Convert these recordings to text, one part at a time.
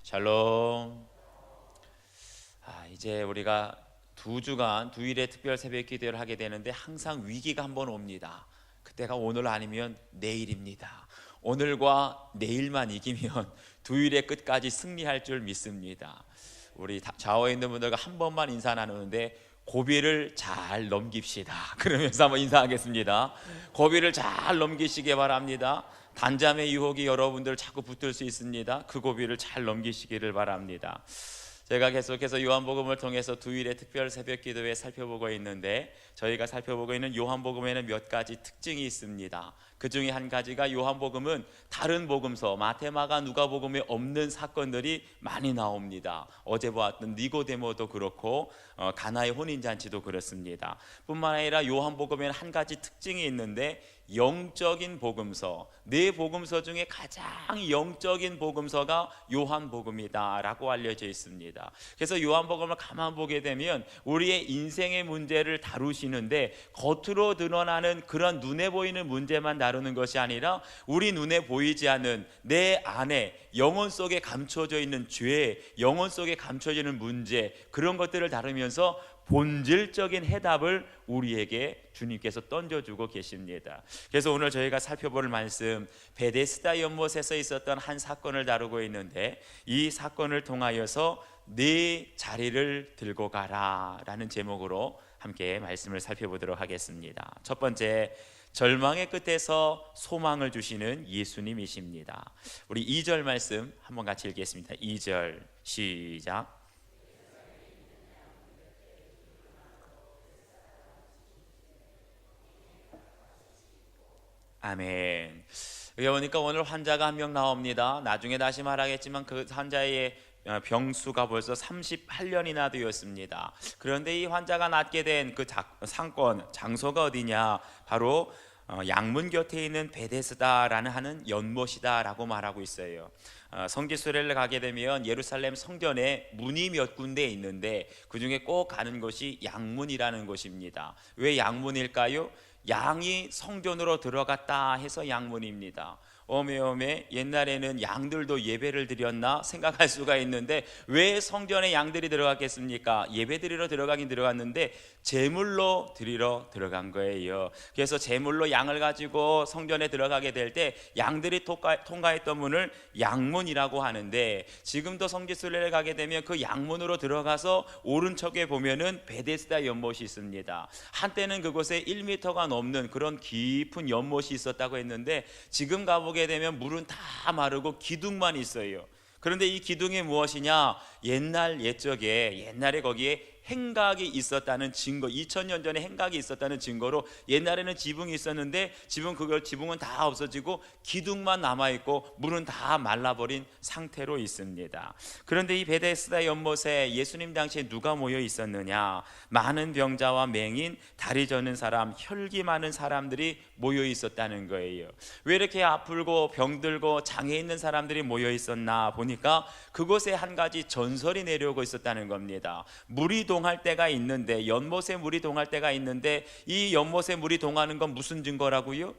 샬롬. 이제 우리가 2주간 두일의 특별 새벽 기도를 하게 되는데 항상 위기가 한번 옵니다. 그때가 오늘 아니면 내일입니다. 오늘과 내일만 이기면 두일의 끝까지 승리할 줄 믿습니다. 우리 좌우에 있는 분들과 한 번만 인사 나누는데 고비를 잘 넘깁시다. 그러면서 한번 인사하겠습니다. 고비를 잘 넘기시기 바랍니다. 단잠의 유혹이 여러분들 자꾸 붙을 수 있습니다. 그 고비를 잘 넘기시기를 바랍니다. 제가 계속해서 요한복음을 통해서 두일의 특별 새벽 기도에 살펴보고 있는데, 저희가 살펴보고 있는 요한복음에는 몇 가지 특징이 있습니다. 그 중에 한 가지가 요한복음은 다른 복음서 마태, 마가, 누가복음에 없는 사건들이 많이 나옵니다. 어제 보았던 니고데모도 그렇고 가나의 혼인잔치도 그렇습니다. 뿐만 아니라 요한복음에는 한 가지 특징이 있는데, 영적인 복음서, 네 복음서 중에 가장 영적인 복음서가 요한복음이다 라고 알려져 있습니다. 그래서 요한복음을 가만 보게 되면 우리의 인생의 문제를 다루시는데, 겉으로 드러나는 그런 눈에 보이는 문제만 다루는 것이 아니라 우리 눈에 보이지 않는 내 안에 영혼 속에 감춰져 있는 죄, 영혼 속에 감춰져 있는 문제, 그런 것들을 다루면서 본질적인 해답을 우리에게 주님께서 던져주고 계십니다. 그래서 오늘 저희가 살펴볼 말씀, 베데스다 연못에서 있었던 한 사건을 다루고 있는데, 이 사건을 통하여서 네 자리를 들고 가라 라는 제목으로 함께 말씀을 살펴보도록 하겠습니다. 첫 번째, 절망의 끝에서 소망을 주시는 예수님이십니다. 우리 2절 말씀 한번 같이 읽겠습니다. 2절 시작. 아멘. 여기 보니까 오늘 환자가 한 명 나옵니다. 나중에 다시 말하겠지만 그 환자의 병수가 벌써 38년이나 되었습니다. 그런데 이 환자가 낫게 된 그 상권, 장소가 어디냐? 바로 양문 곁에 있는 베데스다라는 하는 연못이다 라고 말하고 있어요. 성지순례를 가게 되면 예루살렘 성전에 문이 몇 군데 있는데 그 중에 꼭 가는 곳이 양문이라는 곳입니다. 왜 양문일까요? 양이 성전으로 들어갔다 해서 양문입니다. 어메어메, 옛날에는 양들도 예배를 드렸나 생각할 수가 있는데, 왜 성전에 양들이 들어갔겠습니까? 예배 드리러 들어가긴 들어갔는데 제물로 드리러 들어간 거예요. 그래서 제물로 양을 가지고 성전에 들어가게 될 때 양들이 통과했던 문을 양문이라고 하는데, 지금도 성지순례를 가게 되면 그 양문으로 들어가서 오른쪽에 보면은 베데스다 연못이 있습니다. 한때는 그곳에 1m가 넘는 그런 깊은 연못이 있었다고 했는데, 지금 가보게 되면 물은 다 마르고 기둥만 있어요. 그런데 이 기둥이 무엇이냐? 옛날에 거기에 행각이 있었다는 증거, 2000년 전에 행각이 있었다는 증거로 옛날에는 지붕이 있었는데 지붕은 다 없어지고 기둥만 남아있고 물은 다 말라버린 상태로 있습니다. 그런데 이 베데스다 연못에 예수님 당시에 누가 모여 있었느냐? 많은 병자와 맹인, 다리 저는 사람, 혈기 많은 사람들이 모여 있었다는 거예요. 왜 이렇게 아프고 병들고 장애 있는 사람들이 모여 있었나 보니까 그곳에 한 가지 전설이 내려오고 있었다는 겁니다. 물이 동할 때가 있는데, 연못에 물이 동할 때가 있는데, 이 연못에 물이 동하는 건 무슨 증거라고요?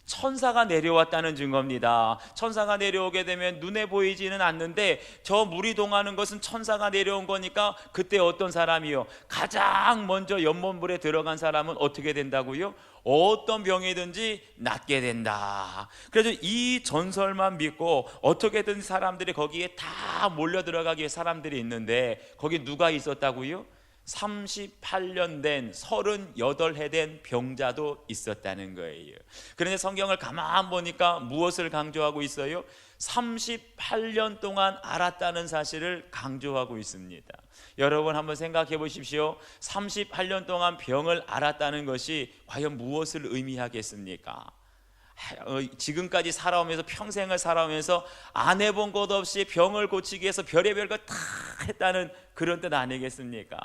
천사가 내려왔다는 증거입니다. 천사가 내려오게 되면 눈에 보이지는 않는데 저 물이 동하는 것은 천사가 내려온 거니까, 그때 어떤 사람이요? 가장 먼저 연못물에 들어간 사람은 어떻게 된다고요? 어떤 병이든지 낫게 된다. 그래서 이 전설만 믿고 어떻게든 사람들이 거기에 다 몰려 들어가기 위해 사람들이 있는데, 거기 누가 있었다고요? 38년 된, 38해 된 병자도 있었다는 거예요. 그런데 성경을 가만 보니까 무엇을 강조하고 있어요? 38년 동안 알았다는 사실을 강조하고 있습니다. 여러분 한번 생각해 보십시오. 38년 동안 병을 알았다는 것이 과연 무엇을 의미하겠습니까? 지금까지 살아오면서, 평생을 살아오면서 안 해본 것 없이 병을 고치기 위해서 별의별 거 다 했다는 그런 뜻 아니겠습니까?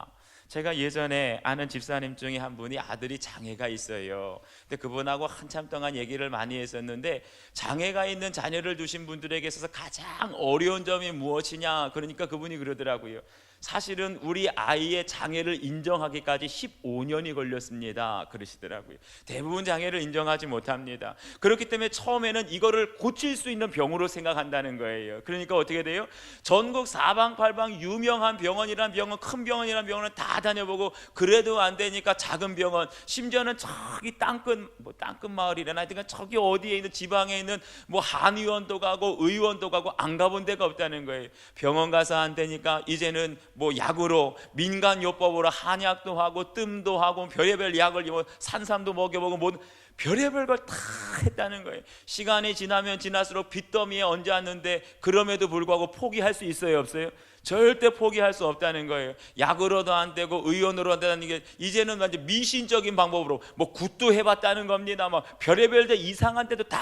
제가 예전에 아는 집사님 중에 한 분이 아들이 장애가 있어요. 근데 그분하고 한참 동안 얘기를 많이 했었는데, 장애가 있는 자녀를 두신 분들에게 있어서 가장 어려운 점이 무엇이냐? 그러니까 그분이 그러더라고요. 사실은 우리 아이의 장애를 인정하기까지 15년이 걸렸습니다 그러시더라고요. 대부분 장애를 인정하지 못합니다. 그렇기 때문에 처음에는 이거를 고칠 수 있는 병으로 생각한다는 거예요. 그러니까 어떻게 돼요? 전국 사방팔방 유명한 병원이란 병원, 큰 병원이란 병원은 다 다녀보고 그래도 안 되니까 작은 병원, 심지어는 저기 땅끝 마을이래나 하여튼 저기 어디에 있는 지방에 있는 뭐 한의원도 가고 의원도 가고 안 가본 데가 없다는 거예요. 병원 가서 안 되니까 이제는 뭐 약으로 민간요법으로 한약도 하고 뜸도 하고 별의별 약을 뭐 산삼도 먹여보고 뭐 별의별 걸 다 했다는 거예요. 시간이 지나면 지날수록 빚더미에 얹었는데 그럼에도 불구하고 포기할 수 있어요 없어요? 절대 포기할 수 없다는 거예요. 약으로도 안 되고 의원으로 안 되는 게 이제는 완전 미신적인 방법으로 뭐 굿도 해봤다는 겁니다. 막 별의별 데 이상한 데도 다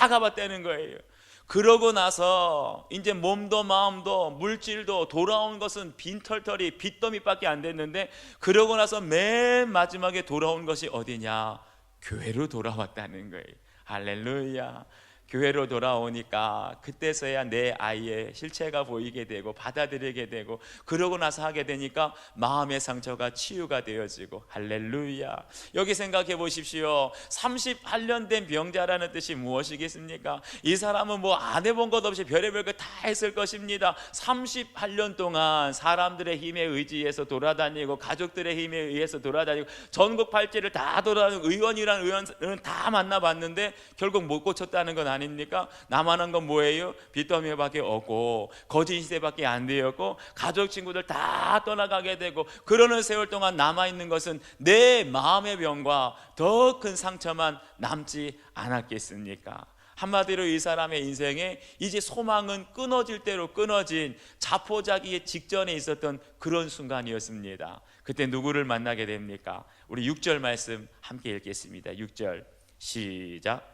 가봤다는 거예요. 그러고 나서 이제 몸도 마음도 물질도 돌아온 것은 빈털털이 빚더미밖에 안 됐는데 그러고 나서 맨 마지막에 돌아온 것이 어디냐? 교회로 돌아왔다는 거예요. 할렐루야. 교회로 돌아오니까 그때서야 내 아이의 실체가 보이게 되고 받아들이게 되고 그러고 나서 하게 되니까 마음의 상처가 치유가 되어지고 할렐루야. 여기 생각해 보십시오. 38년 된 병자라는 뜻이 무엇이겠습니까? 이 사람은 뭐 안 해본 것 없이 별의별 거 다 했을 것입니다. 38년 동안 사람들의 힘에 의지해서 돌아다니고 가족들의 힘에 의해서 돌아다니고 전국 팔지를 다 돌아다니고 의원이란 의원은 다 만나봤는데 결국 못 고쳤다는 건 아닙니까? 남아난 건 뭐예요? 빚더미밖에 없고 거짓 시대밖에 안 되었고 가족 친구들 다 떠나가게 되고 그러는 세월 동안 남아있는 것은 내 마음의 병과 더 큰 상처만 남지 않았겠습니까? 한마디로 이 사람의 인생에 이제 소망은 끊어질 대로 끊어진 자포자기 직전에 있었던 그런 순간이었습니다. 그때 누구를 만나게 됩니까? 우리 6절 말씀 함께 읽겠습니다. 6절 시작.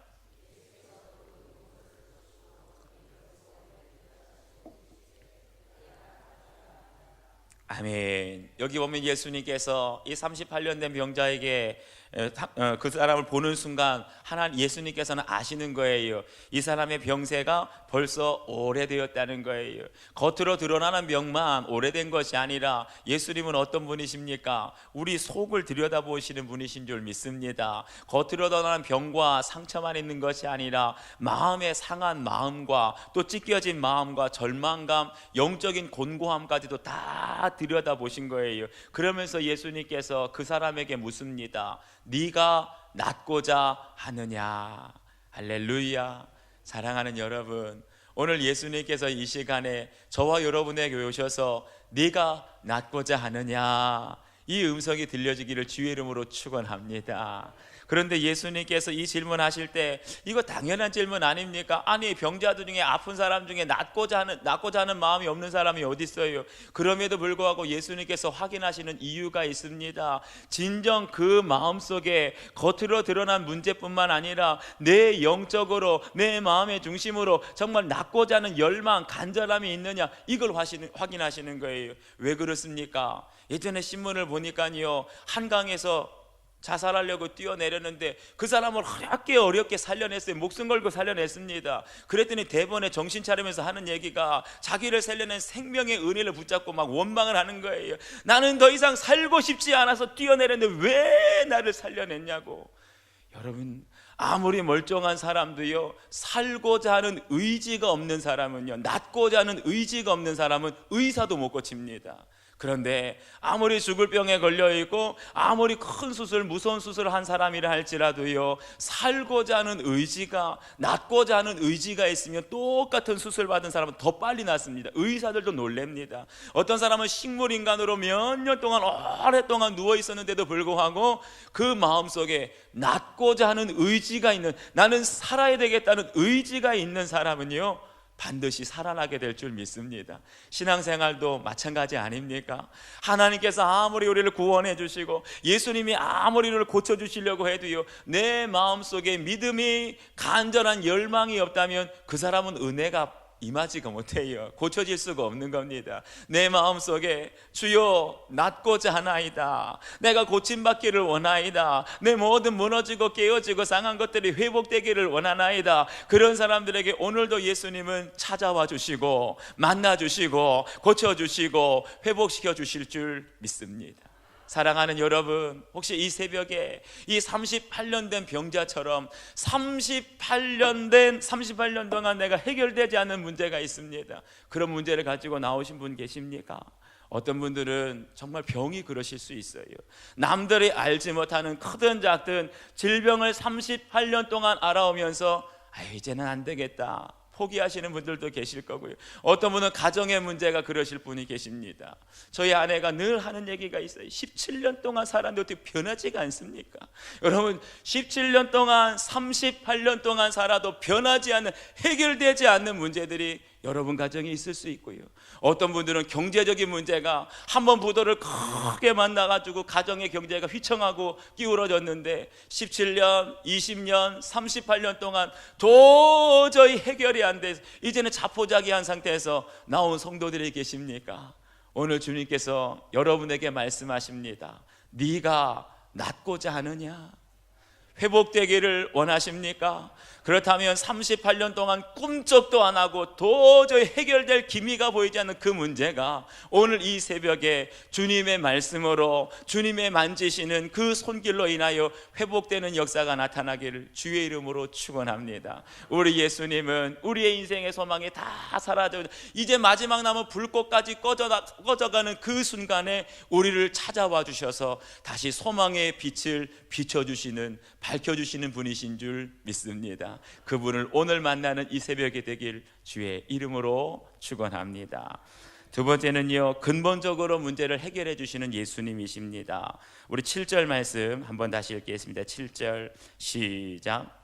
아멘. 여기 보면 예수님께서 이 38년 된 병자에게 그 사람을 보는 순간 하나님 예수님께서는 아시는 거예요. 이 사람의 병세가 벌써 오래되었다는 거예요. 겉으로 드러나는 병만 오래된 것이 아니라 예수님은 어떤 분이십니까? 우리 속을 들여다보시는 분이신 줄 믿습니다. 겉으로 드러나는 병과 상처만 있는 것이 아니라 마음의 상한 마음과 또 찢겨진 마음과 절망감, 영적인 곤고함까지도 다 들여다보신 거예요. 그러면서 예수님께서 그 사람에게 묻습니다. 네가 낫고자 하느냐? 할렐루야. 사랑하는 여러분, 오늘 예수님께서 이 시간에 저와 여러분에게 오셔서 네가 낫고자 하느냐? 이 음성이 들려지기를 주의 이름으로 축원합니다. 그런데 예수님께서 이 질문하실 때 이거 당연한 질문 아닙니까? 아니 병자들 중에 아픈 사람 중에 낫고자 하는 마음이 없는 사람이 어디 있어요? 그럼에도 불구하고 예수님께서 확인하시는 이유가 있습니다. 진정 그 마음속에 겉으로 드러난 문제뿐만 아니라 내 영적으로 내 마음의 중심으로 정말 낫고자 하는 열망, 간절함이 있느냐 이걸 확인하시는 거예요. 왜 그렇습니까? 예전에 신문을 보니까요 한강에서 자살하려고 뛰어내렸는데 그 사람을 어렵게 살려냈어요. 목숨 걸고 살려냈습니다. 그랬더니 대번에 정신 차리면서 하는 얘기가 자기를 살려낸 생명의 은혜를 붙잡고 막 원망을 하는 거예요. 나는 더 이상 살고 싶지 않아서 뛰어내렸는데 왜 나를 살려냈냐고. 여러분 아무리 멀쩡한 사람도요 살고자 하는 의지가 없는 사람은요 낫고자 하는 의지가 없는 사람은 의사도 못 고칩니다. 그런데 아무리 죽을 병에 걸려있고 아무리 큰 수술 무서운 수술을 한 사람이라 할지라도요 살고자 하는 의지가 낫고자 하는 의지가 있으면 똑같은 수술 받은 사람은 더 빨리 낫습니다. 의사들도 놀랍니다. 어떤 사람은 식물인간으로 몇 년 동안 오랫동안 누워 있었는데도 불구하고 그 마음속에 낫고자 하는 의지가 있는 나는 살아야 되겠다는 의지가 있는 사람은요 반드시 살아나게 될 줄 믿습니다. 신앙생활도 마찬가지 아닙니까? 하나님께서 아무리 우리를 구원해 주시고 예수님이 아무리 우리를 고쳐주시려고 해도요 내 마음속에 믿음이 간절한 열망이 없다면 그 사람은 은혜가 임하지가 못해요. 고쳐질 수가 없는 겁니다. 내 마음속에 주여 낫고자 하나이다, 내가 고침받기를 원하이다, 내 모든 무너지고 깨어지고 상한 것들이 회복되기를 원하나이다. 그런 사람들에게 오늘도 예수님은 찾아와 주시고 만나 주시고 고쳐주시고 회복시켜 주실 줄 믿습니다. 사랑하는 여러분, 혹시 이 새벽에 이 38년 된 병자처럼 38년 동안 내가 해결되지 않는 문제가 있습니다. 그런 문제를 가지고 나오신 분 계십니까? 어떤 분들은 정말 병이 그러실 수 있어요. 남들이 알지 못하는 크든 작든 질병을 38년 동안 알아오면서 이제는 안 되겠다 포기하시는 분들도 계실 거고요. 어떤 분은 가정의 문제가 그러실 분이 계십니다. 저희 아내가 늘 하는 얘기가 있어요. 17년 동안 살았는데 어떻게 변하지가 않습니까? 여러분, 17년 동안 38년 동안 살아도 변하지 않는, 해결되지 않는 문제들이 여러분 가정에 있을 수 있고요. 어떤 분들은 경제적인 문제가 한번 부도를 크게 만나가지고 가정의 경제가 휘청하고 기울어졌는데 17년, 20년, 38년 동안 도저히 해결이 안 돼 이제는 자포자기한 상태에서 나온 성도들이 계십니까? 오늘 주님께서 여러분에게 말씀하십니다. 네가 낫고자 하느냐? 회복되기를 원하십니까? 그렇다면 38년 동안 꿈쩍도 안 하고 도저히 해결될 기미가 보이지 않는 그 문제가 오늘 이 새벽에 주님의 말씀으로 주님의 만지시는 그 손길로 인하여 회복되는 역사가 나타나기를 주의 이름으로 축원합니다. 우리 예수님은 우리의 인생의 소망이 다 사라져 이제 마지막 남은 불꽃까지 꺼져가는 그 순간에 우리를 찾아와 주셔서 다시 소망의 빛을 비춰주시는, 밝혀주시는 분이신 줄 믿습니다. 그분을 오늘 만나는 이 새벽에 되길 주의 이름으로 축원합니다. 두 번째는요, 근본적으로 문제를 해결해 주시는 예수님이십니다. 우리 7절 말씀 한번 다시 읽겠습니다. 7절 시작.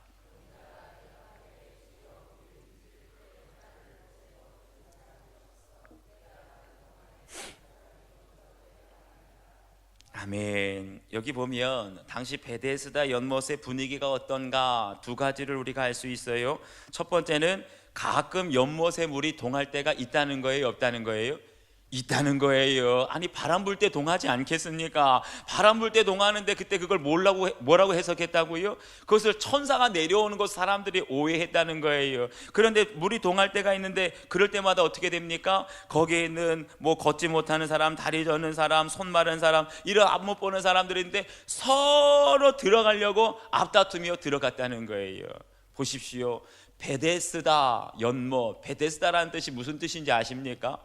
아멘. 여기 보면 당시 베데스다 연못의 분위기가 어떤가 두 가지를 우리가 알 수 있어요. 첫 번째는 가끔 연못에 물이 동할 때가 있다는 거예요, 없다는 거예요? 있다는 거예요. 아니, 바람 불 때 동하지 않겠습니까? 바람 불 때 동하는데 그때 그걸 뭐라고 해석했다고요? 그것을 천사가 내려오는 것 사람들이 오해했다는 거예요. 그런데 물이 동할 때가 있는데 그럴 때마다 어떻게 됩니까? 거기에 있는 걷지 못하는 사람, 다리 저는 사람, 손 마른 사람, 이런 앞 못 보는 사람들인데 서로 들어가려고 앞다투며 들어갔다는 거예요. 보십시오. 베데스다 연못, 베데스다라는 뜻이 무슨 뜻인지 아십니까?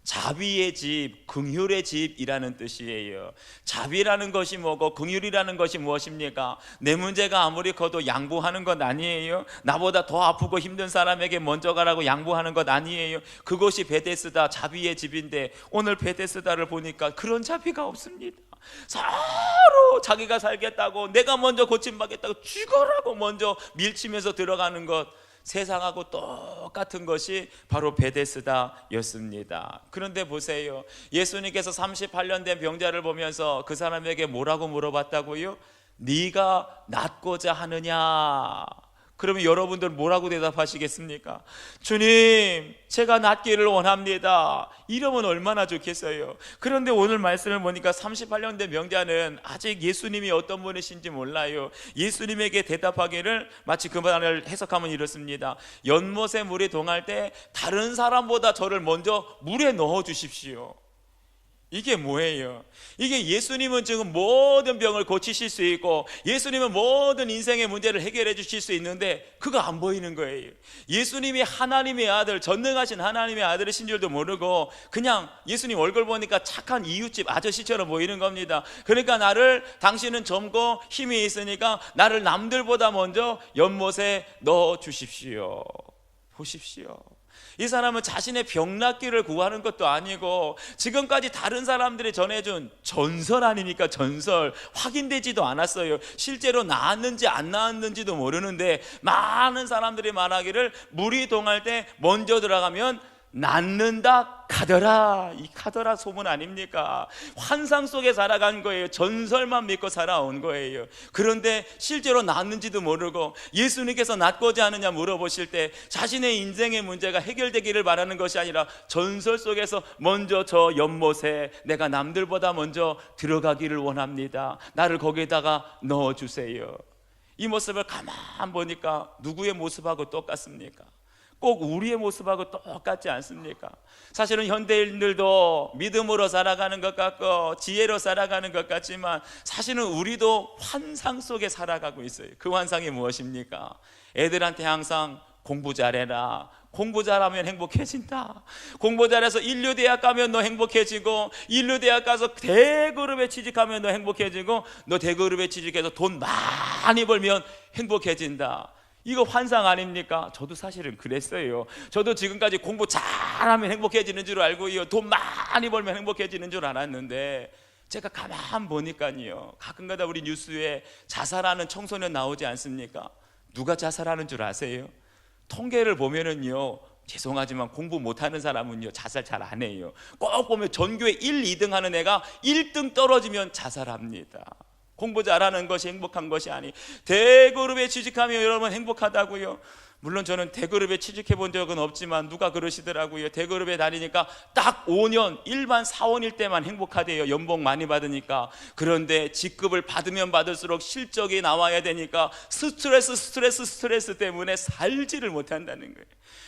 자비의 집, 긍휼의 집이라는 뜻이에요. 자비라는 것이 뭐고 긍휼이라는 것이 무엇입니까? 내 문제가 아무리 커도 양보하는 것 아니에요? 나보다 더 아프고 힘든 사람에게 먼저 가라고 양보하는 것 아니에요? 그것이 베데스다, 자비의 집인데 오늘 베데스다를 보니까 그런 자비가 없습니다. 서로 자기가 살겠다고, 내가 먼저 고침받겠다고, 죽어라고 먼저 밀치면서 들어가는 것, 세상하고 똑같은 것이 바로 베데스다였습니다. 그런데 보세요, 예수님께서 38년 된 병자를 보면서 그 사람에게 뭐라고 물어봤다고요? 네가 낫고자 하느냐? 그러면 여러분들 뭐라고 대답하시겠습니까? 주님, 제가 낫기를 원합니다. 이러면 얼마나 좋겠어요. 그런데 오늘 말씀을 보니까 38년 된 병자는 아직 예수님이 어떤 분이신지 몰라요. 예수님에게 대답하기를 마치 그 말을 해석하면 이렇습니다. 연못에 물이 동할 때 다른 사람보다 저를 먼저 물에 넣어 주십시오. 이게 뭐예요? 이게 예수님은 지금 모든 병을 고치실 수 있고 예수님은 모든 인생의 문제를 해결해 주실 수 있는데 그거 안 보이는 거예요. 예수님이 하나님의 아들, 전능하신 하나님의 아들이신 줄도 모르고 그냥 예수님 얼굴 보니까 착한 이웃집 아저씨처럼 보이는 겁니다. 그러니까 당신은 젊고 힘이 있으니까 나를 남들보다 먼저 연못에 넣어 주십시오. 보십시오. 이 사람은 자신의 병낫기를 구하는 것도 아니고 지금까지 다른 사람들이 전해준 전설 아닙니까? 전설. 확인되지도 않았어요. 실제로 나았는지 안 나았는지도 모르는데 많은 사람들이 말하기를 물이 동할 때 먼저 들어가면 낳는다 카더라. 이 카더라 소문 아닙니까? 환상 속에 살아간 거예요. 전설만 믿고 살아온 거예요. 그런데 실제로 낳는지도 모르고 예수님께서 낫고자 하느냐 물어보실 때 자신의 인생의 문제가 해결되기를 바라는 것이 아니라 전설 속에서 먼저 저 연못에 내가 남들보다 먼저 들어가기를 원합니다. 나를 거기에다가 넣어주세요. 이 모습을 가만 보니까 누구의 모습하고 똑같습니까? 꼭 우리의 모습하고 똑같지 않습니까? 사실은 현대인들도 믿음으로 살아가는 것 같고 지혜로 살아가는 것 같지만 사실은 우리도 환상 속에 살아가고 있어요. 그 환상이 무엇입니까? 애들한테 항상 공부 잘해라. 공부 잘하면 행복해진다. 공부 잘해서 인류대학 가면 너 행복해지고, 인류대학 가서 대그룹에 취직하면 너 행복해지고, 너 대그룹에 취직해서 돈 많이 벌면 행복해진다. 이거 환상 아닙니까? 저도 사실은 그랬어요. 저도 지금까지 공부 잘하면 행복해지는 줄 알고요, 돈 많이 벌면 행복해지는 줄 알았는데 제가 가만 보니까요, 가끔가다 우리 뉴스에 자살하는 청소년 나오지 않습니까? 누가 자살하는 줄 아세요? 통계를 보면은요, 죄송하지만 공부 못하는 사람은요 자살 잘 안 해요. 꼭 보면 전교에 1, 2등 하는 애가 1등 떨어지면 자살합니다. 공부 잘하는 것이 행복한 것이 아니, 대그룹에 취직하면 여러분 행복하다고요? 물론 저는 대그룹에 취직해 본 적은 없지만 누가 그러시더라고요. 대그룹에 다니니까 딱 5년 일반 사원일 때만 행복하대요. 연봉 많이 받으니까. 그런데 직급을 받으면 받을수록 실적이 나와야 되니까 스트레스 때문에 살지를 못한다는 거예요.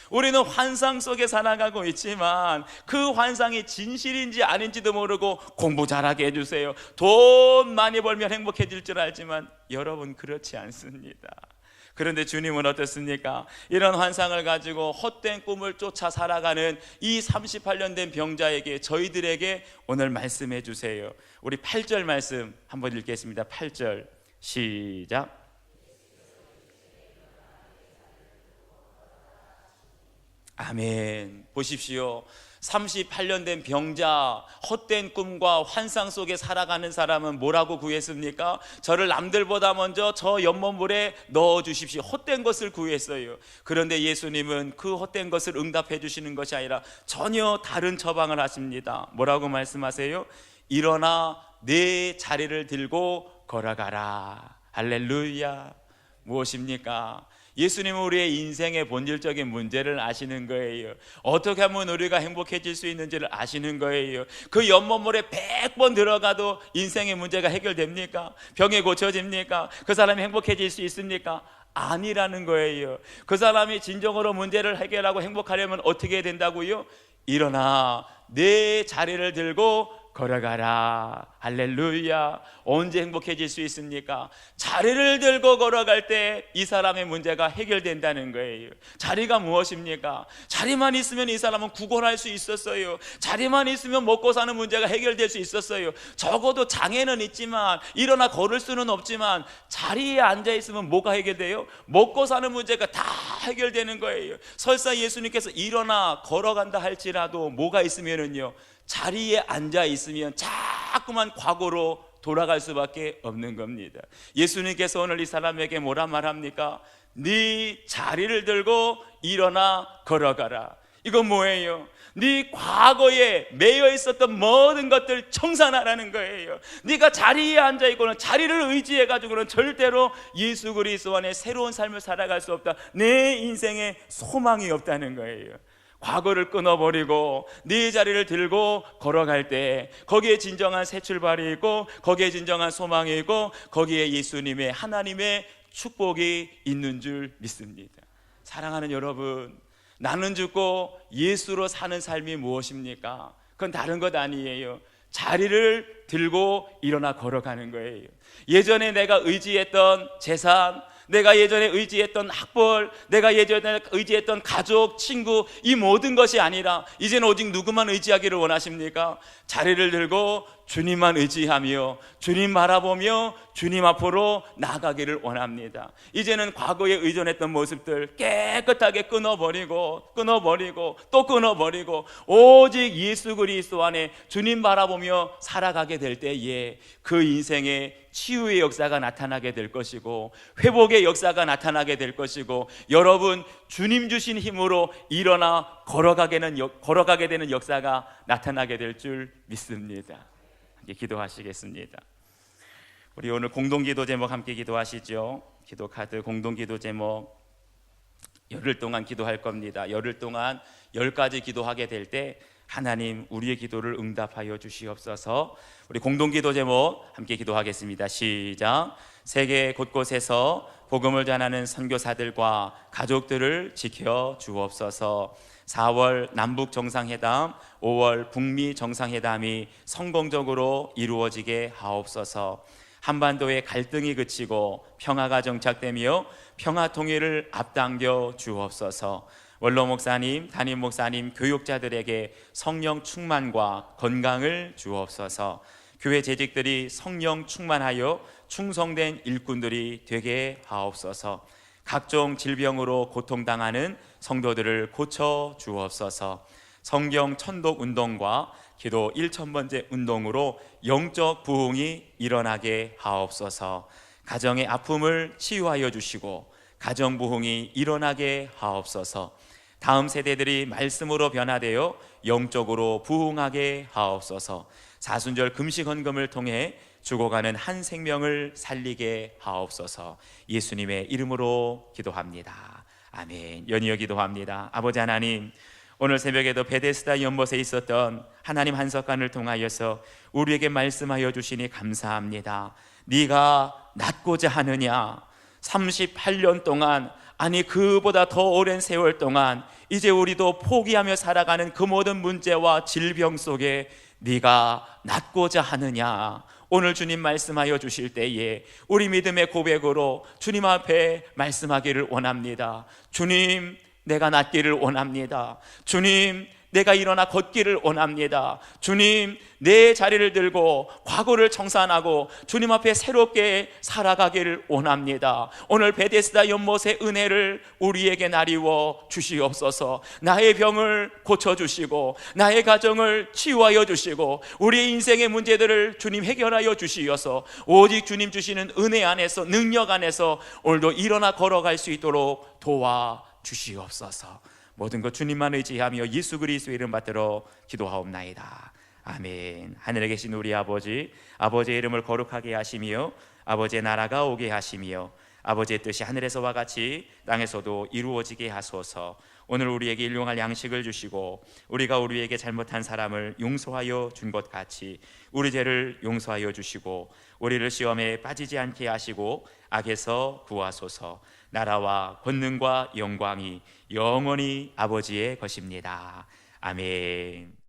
우리는 환상 속에 살아가고 있지만 그 환상이 진실인지 아닌지도 모르고 공부 잘하게 해주세요, 돈 많이 벌면 행복해질 줄 알지만 여러분 그렇지 않습니다. 그런데 주님은 어떻습니까? 이런 환상을 가지고 헛된 꿈을 쫓아 살아가는 이 38년 된 병자에게, 저희들에게 오늘 말씀해 주세요. 우리 8절 말씀 한번 읽겠습니다. 8절 시작. 아멘. 보십시오. 38년 된 병자, 헛된 꿈과 환상 속에 살아가는 사람은 뭐라고 구했습니까? 저를 남들보다 먼저 저 연못물에 넣어주십시오. 헛된 것을 구했어요. 그런데 예수님은 그 헛된 것을 응답해 주시는 것이 아니라 전혀 다른 처방을 하십니다. 뭐라고 말씀하세요? 일어나 내 자리를 들고 걸어가라. 할렐루야. 무엇입니까? 예수님은 우리의 인생의 본질적인 문제를 아시는 거예요. 어떻게 하면 우리가 행복해질 수 있는지를 아시는 거예요. 그 연못물에 100번 들어가도 인생의 문제가 해결됩니까? 병이 고쳐집니까? 그 사람이 행복해질 수 있습니까? 아니라는 거예요. 그 사람이 진정으로 문제를 해결하고 행복하려면 어떻게 해야 된다고요? 일어나 내 자리를 들고 걸어가라. 할렐루야. 언제 행복해질 수 있습니까? 자리를 들고 걸어갈 때 이 사람의 문제가 해결된다는 거예요. 자리가 무엇입니까? 자리만 있으면 이 사람은 구걸할 수 있었어요. 자리만 있으면 먹고 사는 문제가 해결될 수 있었어요. 적어도 장애는 있지만 일어나 걸을 수는 없지만 자리에 앉아 있으면 뭐가 해결돼요? 먹고 사는 문제가 다 해결되는 거예요. 설사 예수님께서 일어나 걸어간다 할지라도 뭐가 있으면은요, 자리에 앉아 있으면 자꾸만 과거로 돌아갈 수밖에 없는 겁니다. 예수님께서 오늘 이 사람에게 뭐라 말합니까? 네 자리를 들고 일어나 걸어가라. 이건 뭐예요? 네 과거에 매여 있었던 모든 것들 청산하라는 거예요. 네가 자리에 앉아 있고는, 자리를 의지해 가지고는 절대로 예수 그리스도 안에 새로운 삶을 살아갈 수 없다. 내 인생에 소망이 없다는 거예요. 과거를 끊어버리고 네 자리를 들고 걸어갈 때 거기에 진정한 새 출발이 있고, 거기에 진정한 소망이 있고, 거기에 예수님의, 하나님의 축복이 있는 줄 믿습니다. 사랑하는 여러분, 나는 죽고 예수로 사는 삶이 무엇입니까? 그건 다른 것 아니에요. 자리를 들고 일어나 걸어가는 거예요. 예전에 내가 의지했던 재산, 내가 예전에 의지했던 학벌, 내가 예전에 의지했던 가족, 친구, 이 모든 것이 아니라 이제는 오직 누구만 의지하기를 원하십니까? 자리를 들고 주님만 의지하며 주님 바라보며 주님 앞으로 나아가기를 원합니다. 이제는 과거에 의존했던 모습들 깨끗하게 끊어버리고 또 끊어버리고 오직 예수 그리스도 안에 주님 바라보며 살아가게 될 때에 그 인생에 치유의 역사가 나타나게 될 것이고 회복의 역사가 나타나게 될 것이고 여러분 주님 주신 힘으로 일어나 걸어가게 되는 역사가 나타나게 될 줄 믿습니다. 기도하시겠습니다. 우리 오늘 공동기도 제목 함께 기도하시죠. 기도카드 공동기도 제목 열흘 동안 기도할 겁니다. 열흘 동안 10가지 기도하게 될 때 하나님 우리의 기도를 응답하여 주시옵소서. 우리 공동기도 제목 함께 기도하겠습니다. 시작. 세계 곳곳에서 복음을 전하는 선교사들과 가족들을 지켜 주옵소서. 4월 남북 정상회담, 5월 북미 정상회담이 성공적으로 이루어지게 하옵소서. 한반도의 갈등이 그치고 평화가 정착되며 평화 통일을 앞당겨 주옵소서. 원로 목사님, 담임 목사님, 교육자들에게 성령 충만과 건강을 주옵소서. 교회 재직들이 성령 충만하여 충성된 일꾼들이 되게 하옵소서. 각종 질병으로 고통당하는 성도들을 고쳐 주옵소서. 성경 천독 운동과 기도 1000번째 운동으로 영적 부흥이 일어나게 하옵소서. 가정의 아픔을 치유하여 주시고 가정 부흥이 일어나게 하옵소서. 다음 세대들이 말씀으로 변화되어 영적으로 부흥하게 하옵소서. 사순절 금식 헌금을 통해 죽어가는 한 생명을 살리게 하옵소서. 예수님의 이름으로 기도합니다. 아멘. 연이어 기도합니다. 아버지 하나님, 오늘 새벽에도 베데스다 연못에 있었던 하나님 한석관을 통하여서 우리에게 말씀하여 주시니 감사합니다. 네가 낫고자 하느냐? 38년 동안, 아니 그보다 더 오랜 세월 동안 이제 우리도 포기하며 살아가는 그 모든 문제와 질병 속에 네가 낫고자 하느냐? 오늘 주님 말씀하여 주실 때에 우리 믿음의 고백으로 주님 앞에 말씀하기를 원합니다. 주님, 내가 낫기를 원합니다. 주님, 내가 일어나 걷기를 원합니다. 주님, 내 자리를 들고 과거를 청산하고 주님 앞에 새롭게 살아가기를 원합니다. 오늘 베데스다 연못의 은혜를 우리에게 나리워 주시옵소서. 나의 병을 고쳐주시고 나의 가정을 치유하여 주시고 우리의 인생의 문제들을 주님 해결하여 주시어서 오직 주님 주시는 은혜 안에서, 능력 안에서 오늘도 일어나 걸어갈 수 있도록 도와주시옵소서. 모든 것 주님만 의지하며 예수 그리스도의 이름 받들어 기도하옵나이다. 아멘. 하늘에 계신 우리 아버지, 아버지의 이름을 거룩하게 하시며 아버지의 나라가 오게 하시며 아버지의 뜻이 하늘에서와 같이 땅에서도 이루어지게 하소서. 오늘 우리에게 일용할 양식을 주시고 우리가 우리에게 잘못한 사람을 용서하여 준 것 같이 우리 죄를 용서하여 주시고 우리를 시험에 빠지지 않게 하시고 악에서 구하소서. 나라와 권능과 영광이 영원히 아버지의 것입니다. 아멘.